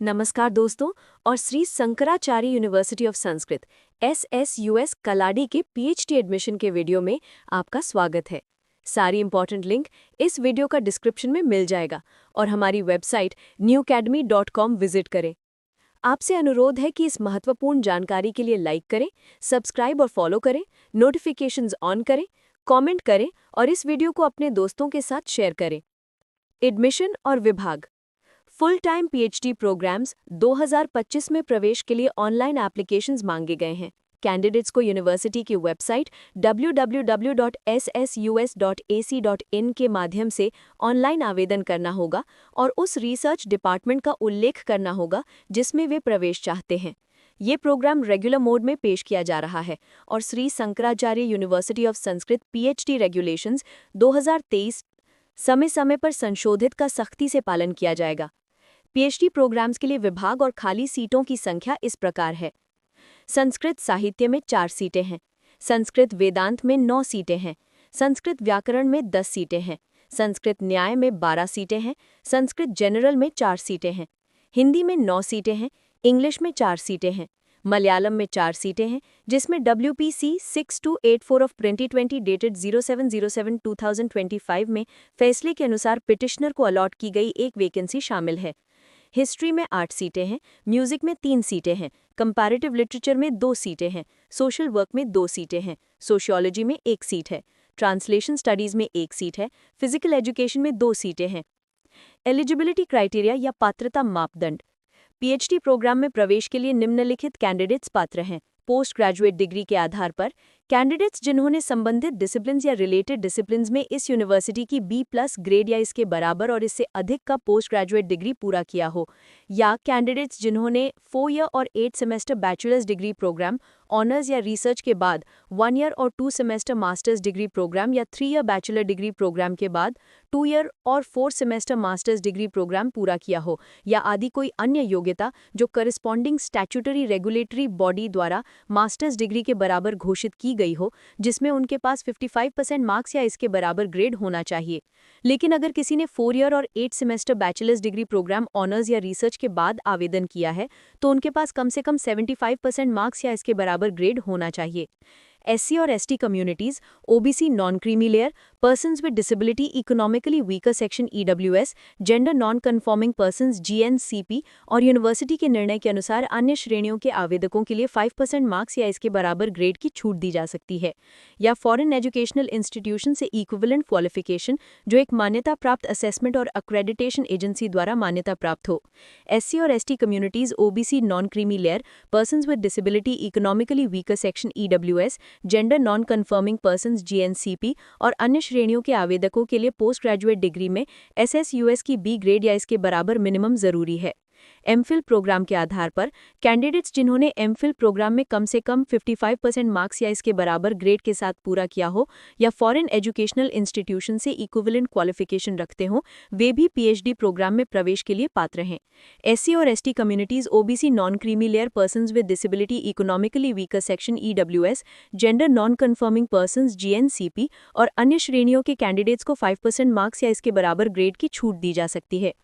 नमस्कार दोस्तों और Shri Shankaracharya university of Sanskrit SSUS Kaladi के PhD एडमिशन के वीडियो में आपका स्वागत है। सारी इंपॉर्टेंट लिंक इस वीडियो का डिस्क्रिप्शन में मिल जाएगा और हमारी वेबसाइट newacademy.com विजिट करें। आपसे अनुरोध है कि इस महत्वपूर्ण जानकारी के लिए लाइक करें, सब्सक्राइब और फॉलो करें, नोटिफिकेशंस ऑन करें, कमेंट करें और इस वीडियो को अपने दोस्तों के साथ शेयर करें। एडमिशन और विभाग फुल टाइम PhD प्रोग्राम्स 2025 में प्रवेश के लिए ऑनलाइन एप्लीकेशंस मांगे गए हैं। कैंडिडेट्स को यूनिवर्सिटी की वेबसाइट www.ssus.ac.in के माध्यम से ऑनलाइन आवेदन करना होगा और उस रिसर्च डिपार्टमेंट का उल्लेख करना होगा जिसमें वे प्रवेश चाहते हैं। ये प्रोग्राम रेगुलर मोड में पेश किया जा रहा है और Shri Shankaracharya university of Sanskrit PhD regulations 2023 समय समय पर संशोधित का सख्ती से पालन किया जाएगा। PhD प्रोग्राम्स के लिए विभाग और खाली सीटों की संख्या इस प्रकार है। संस्कृत साहित्य में 4 सीटें हैं, संस्कृत वेदांत में 9 सीटें हैं, संस्कृत व्याकरण में 10 सीटें हैं, संस्कृत न्याय में 12 सीटें हैं, संस्कृत जनरल में 4 सीटें हैं, हिंदी में 9 सीटें हैं, इंग्लिश में 4 सीटें हैं, मलयालम में 4 सीटें हैं, जिसमें WPC 6284 ऑफ 2020 डेटेड 07/07/2025 में फैसले के अनुसार पिटिशनर को अलॉट की गई एक वैकेंसी शामिल है। हिस्ट्री में 8 सीटें हैं, म्यूजिक में 3 सीटें हैं, कंपैरेटिव लिटरेचर में 2 सीटें हैं, सोशल वर्क में 2 सीटें हैं, सोशियोलॉजी में 1 सीट है, ट्रांसलेशन स्टडीज में 1 सीट है, फिजिकल एजुकेशन में 2 सीटें हैं। एलिजिबिलिटी क्राइटेरिया या पात्रता मापदंड PhD प्रोग्राम में प्रवेश के लिए निम्नलिखित कैंडिडेट्स पात्र हैं। पोस्ट ग्रेजुएट डिग्री के आधार पर कैंडिडेट्स जिन्होंने संबंधित डिसिप्लिन्स या रिलेटेड डिसिप्लिन्स में इस यूनिवर्सिटी की B+ ग्रेड या इसके बराबर और इससे अधिक का पोस्ट ग्रेजुएट डिग्री पूरा किया हो, या कैंडिडेट्स जिन्होंने 4 ईयर और 8 semester bachelor's degree program honours या रिसर्च के बाद 1 ईयर और 2 सेमेस्टर मास्टर्स डिग्री प्रोग्राम या 3 ईयर बैचलर डिग्री प्रोग्राम के बाद 2 ईयर और 4 सेमेस्टर मास्टर्स डिग्री प्रोग्राम पूरा किया हो, या आदि कोई अन्य योग्यता जो करस्पॉन्डिंग स्टैट्यूटरी रेगुलेटरी बॉडी द्वारा मास्टर्स डिग्री के बराबर घोषित की गई हो, जिसमें उनके पास 55% मार्क्स या इसके बराबर ग्रेड होना चाहिए। लेकिन अगर किसी ने 4 ईयर और 8 semester bachelor's degree program honours या रिसर्च के बाद आवेदन किया है तो उनके पास कम से कम 75% मार्क्स या इसके बराबर ग्रेड होना चाहिए। SC और ST communities, OBC non creamy layer, persons with disability economically weaker section EWS, gender non conforming persons GNCP और यूनिवर्सिटी के निर्णय के अनुसार अन्य श्रेणियों के आवेदकों के लिए 5% मार्क्स या इसके बराबर ग्रेड की छूट दी जा सकती है, या फॉरेन एजुकेशनल इंस्टीट्यूशन से इक्विवेलेंट क्वालिफिकेशन जो एक मान्यता प्राप्त असेसमेंट और अक्रेडिटेशन एजेंसी द्वारा मान्यता प्राप्त हो। SC और ST communities, OBC non creamy layer, persons with disability economically weaker section EWS, gender non conforming persons GNCP और अन्य श्रेणियों के आवेदकों के लिए पोस्ट ग्रेजुएट डिग्री में SSUS की B ग्रेड या इसके बराबर मिनिमम जरूरी है। MPhil प्रोग्राम के आधार पर कैंडिडेट्स जिन्होंने MPhil प्रोग्राम में कम से कम 55% मार्क्स या इसके बराबर ग्रेड के साथ पूरा किया हो या फॉरेन एजुकेशनल इंस्टीट्यूशन से इक्विवेलेंट क्वालिफिकेशन रखते हों, वे भी PhD प्रोग्राम में प्रवेश के लिए पात्र हैं। SC और ST communities, OBC non creamy layer, persons with disability economically weaker section EWS, gender non conforming persons GNCP और अन्य श्रेणियों के कैंडिडेट्स को 5% मार्क्स या इसके बराबर ग्रेड की छूट दी जा सकती है।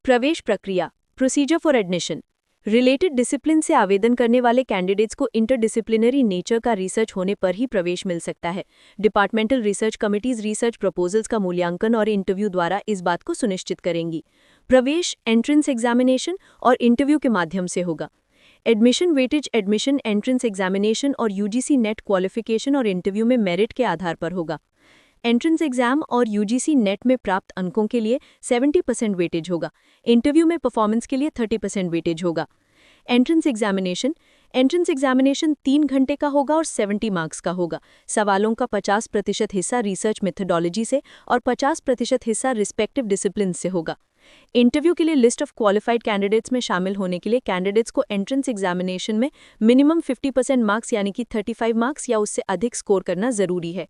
प्रवेश प्रक्रिया, procedure for admission. Related discipline से आवेदन करने वाले कैंडिडेट्स को इंटरडिसिप्लिनरी नेचर का रिसर्च होने पर ही प्रवेश मिल सकता है। Departmental research committees research proposals का मूल्यांकन और इंटरव्यू द्वारा इस बात को सुनिश्चित करेंगी। प्रवेश एंट्रेंस एग्जामिनेशन और इंटरव्यू के माध्यम से होगा। Admission weightage admission entrance examination और UGC नेट क्वालिफिकेशन और इंटरव्यू में मेरिट के आधार पर होगा। एंट्रेंस एग्जाम और UGC नेट में प्राप्त अंकों के लिए 70% वेटेज होगा। इंटरव्यू में परफॉर्मेंस के लिए 30% वेटेज होगा। एंट्रेंस एग्जामिनेशन 3 घंटे का होगा और 70 मार्क्स का होगा। सवालों का 50% हिस्सा रिसर्च मेथडोलॉजी से और 50% हिस्सा रिस्पेक्टिव डिसिप्लिन से होगा। इंटरव्यू के लिए लिस्ट ऑफ क्वालिफाइड कैंडिडेट्स में शामिल होने के लिए कैंडिडेट्स को एंट्रेंस एग्जामिनेशन में मिनिमम 50% मार्क्स यानी कि 35 मार्क्स या उससे अधिक स्कोर करना जरूरी है।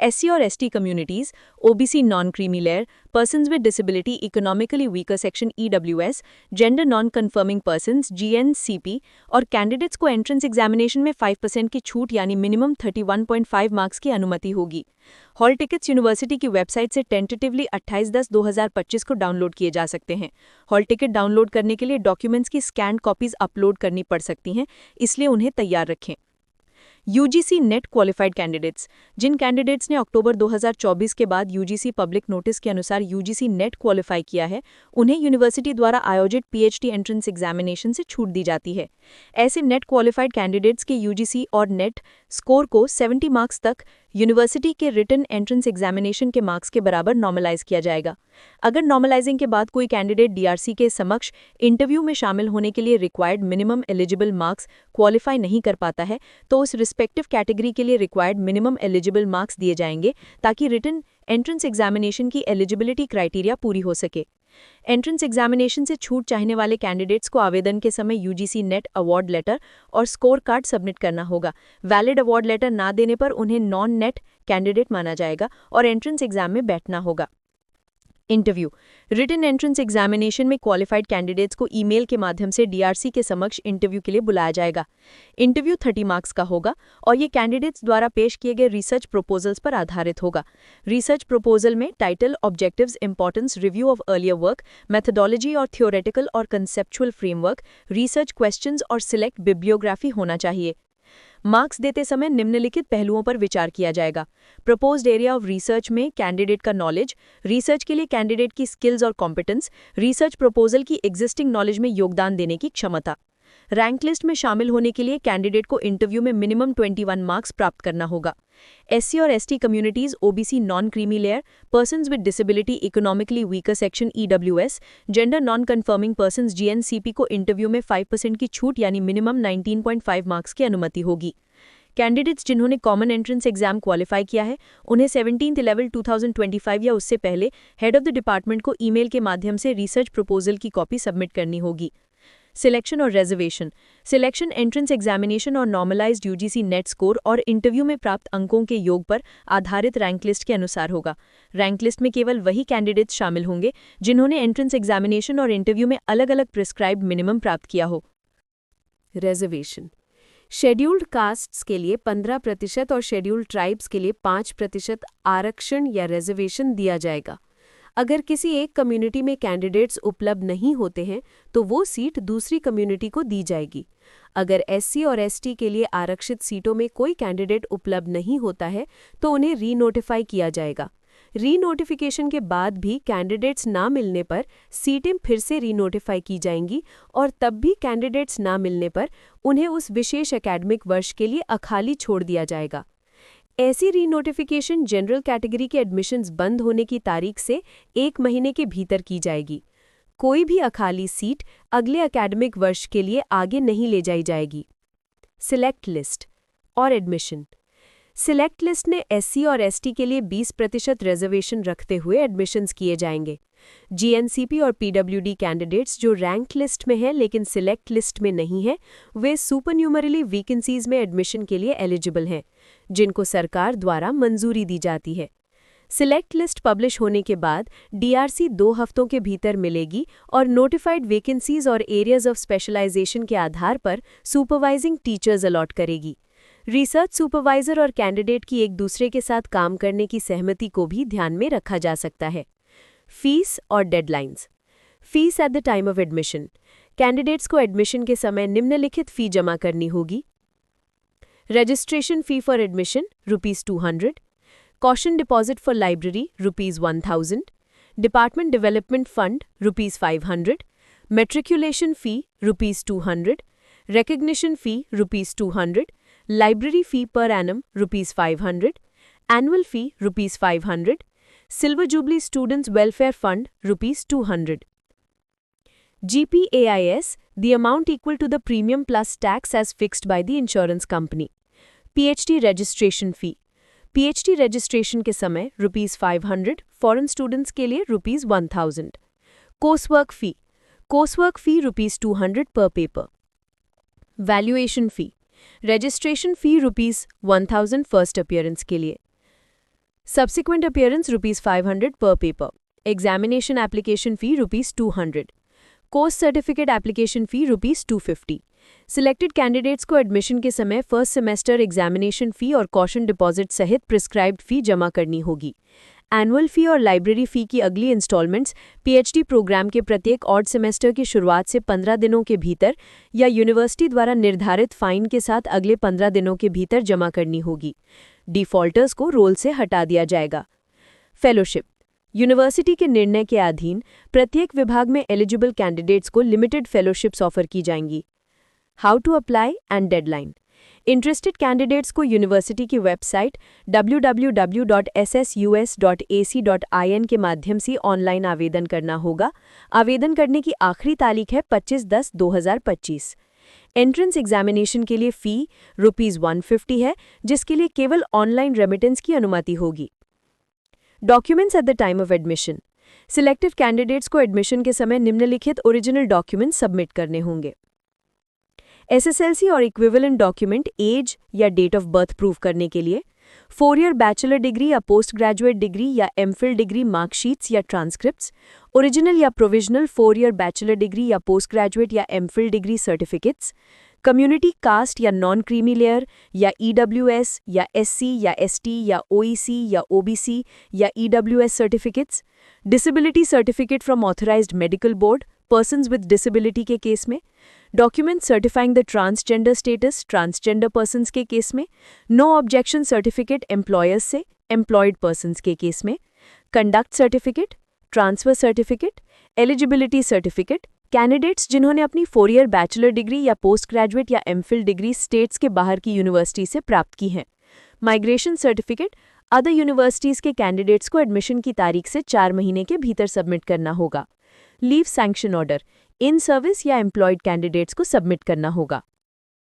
SC और ST communities, OBC non creamy layer, persons with disability economically weaker section EWS, gender non conforming persons GNCP और कैंडिडेट्स को एंट्रेंस एग्जामिनेशन में 5% की छूट यानी मिनिमम 31.5 मार्क्स की अनुमति होगी। हॉल टिकट्स यूनिवर्सिटी की वेबसाइट से टेंटेटिवली 28/10/2025 को डाउनलोड किए जा सकते हैं। हॉल टिकट डाउनलोड करने के लिए डॉक्यूमेंट्स की स्कैन कॉपीज अपलोड करनी पड़ सकती हैं, इसलिए उन्हें तैयार रखें। UGC NET qualified candidates. जिन कैंडिडेट्स ने अक्टूबर 2024 के बाद यूजीसी पब्लिक नोटिस के अनुसार यूजीसी नेट क्वालिफाई किया है, उन्हें यूनिवर्सिटी द्वारा आयोजित पीएचडी एंट्रेंस एग्जामिनेशन से छूट दी जाती है। ऐसे नेट क्वालिफाइड कैंडिडेट्स के यूजीसी और नेट स्कोर को 70 मार्क्स तक यूनिवर्सिटी के रिटन एंट्रेंस एग्जामिनेशन के मार्क्स के बराबर नॉर्मलाइज किया जाएगा। अगर नॉर्मलाइजिंग के बाद कोई कैंडिडेट डीआरसी के समक्ष इंटरव्यू में शामिल होने के लिए required minimum eligible marks qualify नहीं कर पाता है, तो उस रिस्पेक्टिव कैटेगरी के लिए रिक्वायर्ड मिनिमम एलिजिबल मार्क्स दिए जाएंगे ताकि रिटन एंट्रेंस एग्जामिनेशन की एलिजिबिलिटी क्राइटेरिया पूरी हो सके। एंट्रेंस एग्जामिनेशन से छूट चाहने वाले कैंडिडेट्स को आवेदन के समय यूजीसी नेट अवार्ड लेटर और स्कोर कार्ड सबमिट करना होगा। वैलिड अवार्ड लेटर ना देने पर उन्हें नॉन नेट कैंडिडेट माना जाएगा और एंट्रेंस एग्जाम में बैठना होगा। इंटरव्यू। रिटन एंट्रेंस एग्जामिनेशन में क्वालिफाइड कैंडिडेट्स को ईमेल के माध्यम से डीआरसी के समक्ष इंटरव्यू के लिए बुलाया जाएगा। इंटरव्यू 30 मार्क्स का होगा और ये कैंडिडेट्स द्वारा पेश किए गए रिसर्च प्रपोजल्स पर आधारित होगा। रिसर्च प्रपोजल में title, objectives, importance, review of earlier work, methodology और थियोरेटिकल और कंसेप्चुअल फ्रेमवर्क, रिसर्च क्वेश्चंस और सिलेक्ट बिब्लियोग्राफी होना चाहिए। मार्क्स देते समय निम्नलिखित पहलुओं पर विचार किया जाएगा। प्रपोज्ड एरिया ऑफ रिसर्च में कैंडिडेट का नॉलेज, रिसर्च के लिए कैंडिडेट की स्किल्स और कॉम्पिटेंस, रिसर्च प्रपोजल की एग्जिस्टिंग नॉलेज में योगदान देने की क्षमता। रैंक लिस्ट में शामिल होने के लिए कैंडिडेट को इंटरव्यू में मिनिमम 21 मार्क्स प्राप्त करना होगा। एससी और ST communities, OBC non creamy layer, persons with disability, economically weaker section EWS, gender non conforming persons GNCP को इंटरव्यू में 5% की छूट यानी मिनिमम 19.5 मार्क्स की अनुमति होगी। कैंडिडेट्स जिन्होंने कॉमन एंट्रेंस एग्जाम क्वालिफाई किया है, उन्हें 17/11/2025 या उससे पहले हेड ऑफ द डिपार्टमेंट को ईमेल के माध्यम से रिसर्च प्रपोजल की कॉपी सबमिट करनी होगी। सिलेक्शन और रिजर्वेशन। सिलेक्शन एंट्रेंस एग्जामिनेशन और नॉर्मलाइज्ड यूजीसी नेट स्कोर और इंटरव्यू में प्राप्त अंकों के योग पर आधारित रैंक लिस्ट के अनुसार होगा। रैंक लिस्ट में केवल वही कैंडिडेट्स शामिल होंगे जिन्होंने एंट्रेंस एग्जामिनेशन और इंटरव्यू में अलग-अलग प्रिस्क्राइब्ड मिनिमम प्राप्त किया हो। रिजर्वेशन। शेड्यूल्ड कास्ट्स के लिए 15% और शेड्यूल्ड ट्राइब्स के लिए 5% आरक्षण या रिजर्वेशन दिया जाएगा। अगर किसी एक कम्युनिटी में कैंडिडेट्स उपलब्ध नहीं होते हैं तो वो सीट दूसरी कम्युनिटी को दी जाएगी। अगर एससी और एसटी के लिए आरक्षित सीटों में कोई कैंडिडेट उपलब्ध नहीं होता है तो उन्हें रीनोटिफाई किया जाएगा। रीनोटिफिकेशन के बाद भी कैंडिडेट्स ना मिलने पर सीटें फिर से रीनोटिफाई की जाएंगी और तब भी कैंडिडेट्स ना मिलने पर उन्हें उस विशेष एकेडमिक वर्ष के लिए अखाली छोड़ दिया जाएगा। ऐसी रीनोटिफिकेशन जनरल कैटेगरी के एडमिशन्स बंद होने की तारीख से 1 महीने के भीतर की जाएगी। कोई भी अखाली सीट अगले एकेडमिक वर्ष के लिए आगे नहीं ले जाई जाएगी। सिलेक्ट लिस्ट और एडमिशन। सिलेक्ट लिस्ट में एससी और एसटी के लिए 20% रिजर्वेशन रखते हुए एडमिशन्स किए जाएंगे। जीएनसीपी और पीडब्ल्यूडी कैंडिडेट्स जो रैंक लिस्ट में हैं लेकिन सिलेक्ट लिस्ट में नहीं हैं, वे सुपरन्यूमरली वैकेंसीज में एडमिशन के लिए एलिजिबल हैं, जिनको सरकार द्वारा मंजूरी दी जाती है। सिलेक्ट लिस्ट पब्लिश होने के बाद डीआरसी 2 हफ्तों के भीतर मिलेगी और नोटिफाइड वैकेंसीज और एरियाज ऑफ स्पेशलाइजेशन के आधार पर सुपरवाइजिंग टीचर्स अलॉट करेगी। रिसर्च सुपरवाइजर और कैंडिडेट की एक दूसरे के साथ काम करने की सहमति को भी ध्यान में रखा जा सकता है। फीस और deadlines. Fees at the time of admission. Candidates को एडमिशन के समय निम्नलिखित फी जमा करनी होगी। Registration fee for admission ₹200, caution deposit for library ₹1000, department development fund ₹500, matriculation fee ₹200, recognition fee ₹200, library fee per annum ₹500, annual fee ₹500, Silver Jubilee Students Welfare Fund ₹200. GPAIS, the amount equal to the premium plus tax as fixed by the insurance company. PhD registration fee. PhD registration के समय ₹500, foreign students के लिए ₹1000. Coursework fee. Coursework fee ₹200 per paper. Valuation फी। Registration fee ₹1000 first appearance के लिए। Subsequent appearance ₹500 पर paper. Examination application fee ₹200। Course certificate application fee ₹250। Selected candidates को admission के समय फर्स्ट सेमेस्टर एग्जामिनेशन फ़ी और कॉशन डिपॉजिट सहित प्रिस्क्राइब्ड फ़ी जमा करनी होगी। एनुअल फ़ी और लाइब्रेरी फ़ी की अगली इंस्टॉलमेंट्स पीएचडी प्रोग्राम के प्रत्येक ऑड सेमेस्टर की शुरुआत से 15 दिनों के भीतर या यूनिवर्सिटी द्वारा निर्धारित फ़ाइन के साथ अगले 15 दिनों के भीतर जमा करनी होगी। डिफ़ॉल्टर्स को रोल से हटा दिया जाएगा। फेलोशिप यूनिवर्सिटी के निर्णय के अधीन प्रत्येक विभाग में एलिजिबल कैंडिडेट्स को लिमिटेड फेलोशिप्स ऑफर की जाएंगी। How to apply and deadline interested candidates को यूनिवर्सिटी की वेबसाइट www.ssus.ac.in के माध्यम से ऑनलाइन आवेदन करना होगा। आवेदन करने की आखिरी तारीख है 25/10/2025। एंट्रेंस एग्जामिनेशन के लिए फ़ी ₹150 है, जिसके लिए केवल ऑनलाइन रेमिटेंस की अनुमति होगी। Documents at the time of admission selected candidates को एडमिशन के समय निम्नलिखित ओरिजिनल डॉक्यूमेंट्स सबमिट करने होंगे। एसएसएलसी और इक्विवेलेंट डॉक्यूमेंट एज या डेट ऑफ बर्थ प्रूव करने के लिए 4 ईयर बैचलर डिग्री या पोस्ट ग्रेजुएट डिग्री या एमफिल डिग्री मार्कशीट्स या ट्रांसक्रिप्ट्स, ओरिजिनल या प्रोविजनल 4 ईयर बैचलर डिग्री या पोस्ट ग्रेजुएट या MPhil degree certificates, community caste या नॉन क्रीमी लेयर या ईडब्ल्यूएस या एससी या एसटी या ओईसी या ओबीसी या EWS certificates, disability certificate from authorised medical board persons with disability के केस में, document certifying the transgender status transgender persons के केस में, नो ऑब्जेक्शन सर्टिफिकेट एम्प्लॉयर्स से एम्प्लॉयड पर्सन्स के केस में, conduct certificate, transfer certificate, eligibility certificate, candidates जिन्होंने अपनी 4 year bachelor degree या पोस्ट ग्रेजुएट या एमफिल डिग्री स्टेट्स के बाहर की यूनिवर्सिटी से प्राप्त की हैं, माइग्रेशन सर्टिफिकेट अदर यूनिवर्सिटीज़ के कैंडिडेट्स को एडमिशन की तारीख से 4 महीने के भीतर सबमिट करना होगा। Leave sanction order in service या एम्प्लॉयड कैंडिडेट्स को सबमिट करना होगा।